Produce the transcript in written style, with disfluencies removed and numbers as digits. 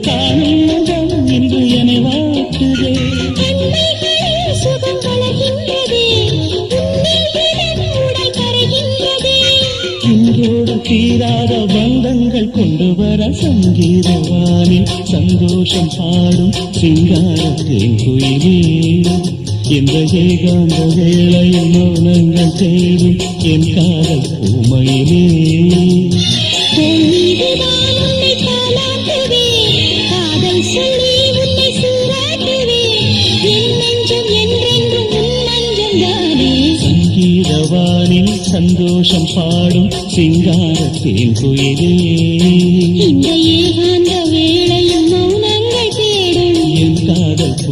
காணும் முகம் இன்று என்னை வாட்டுதே. சுகம் வளர்கின்றதே, உடல் கரைகின்றதே. இன்றோடு தீராத பந்தங்கள் கொண்டு வர சங்கீதவானில் சந்தோஷம் பாடும் சிங்காரத்தின் குயிலே. இந்த ஏகாந்த வேளையில் மௌனங்கள் தேடும் என் காதல் பூமையிலே. மீதுதான் உன்னை தாலாட்டுவேன், காதல் சொல்லி உன்னை சூறாட்டுவேன். என் நெஞ்சம் என்றென்றும் உன் நெஞ்சம் தானே. சங்கீதவானில் சந்தோஷம் பாடும் சிங்காரத்தின் குயிலே. இந்த